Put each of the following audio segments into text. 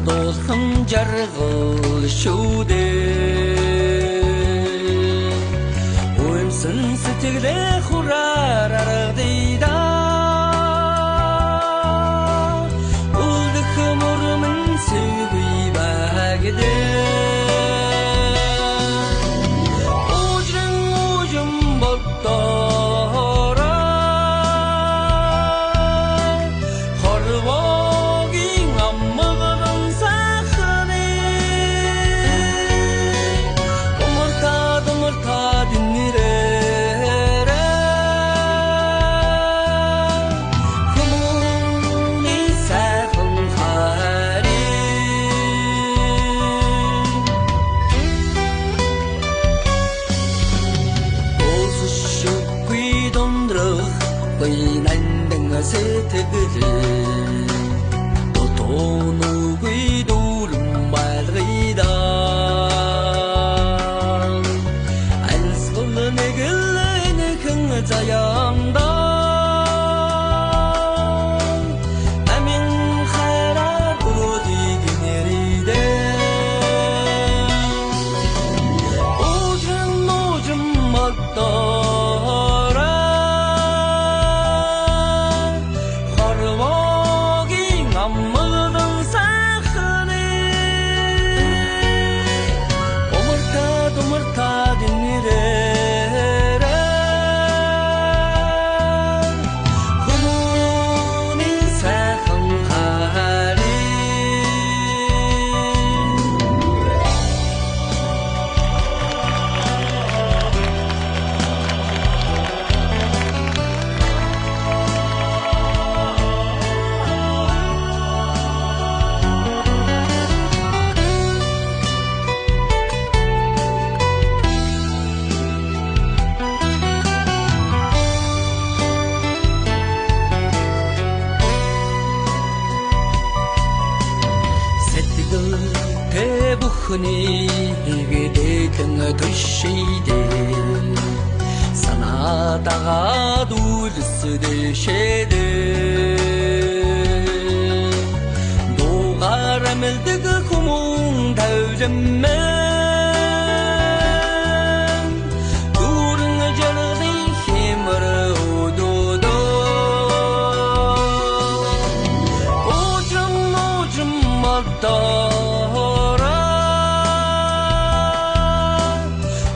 дуулхан жаргал шүү дээ Уймсан сэтгэлээ хураар аргадыйда Үлдэх мөрмөн сэгүй байгдээ Ужин ужин болдоороо Хорвогийн аммагдан сайхны Умартад нэрээрээ Хүмүүний сайхан харин Олсошгүй дондрох Бинандэн сэтгэлээ Тотонугүй дүүрэн байлгыйда Альсгол нэгэлэнхэн заяанда Амин хайраар өрөөдийг нэрийдээ Ужин ужин модоороо Хорвогийн аммагдан сайхны Умартад нэрээрээ Хүмүүний сайхан харин Сэтгэл бүхний дээгэн төшийдээ Санаатагаад үлсдэшэдээ Дуугаар амилдаг хүмүүн тавлимэн Дүүрэн жаргын хэмэр өдөөдөө Ужин ужин модоороо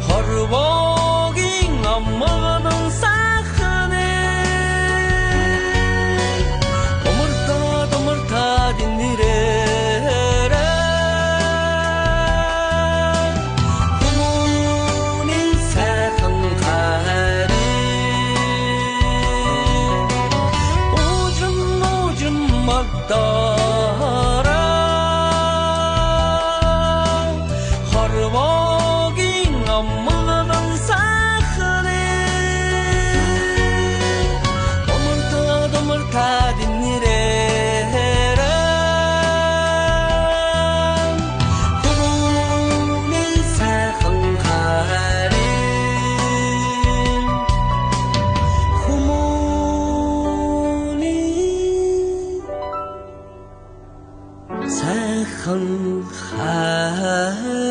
Хорвогийн аммагдан сайхны Умартад нэрээрээ Хүмүүний сайхан харин Ужин ужин модоороо Хорвогийн аммагдан сайхны Умартад нэрээрээ Хүмүүний сайхан харин Хүмүүний сайхан харин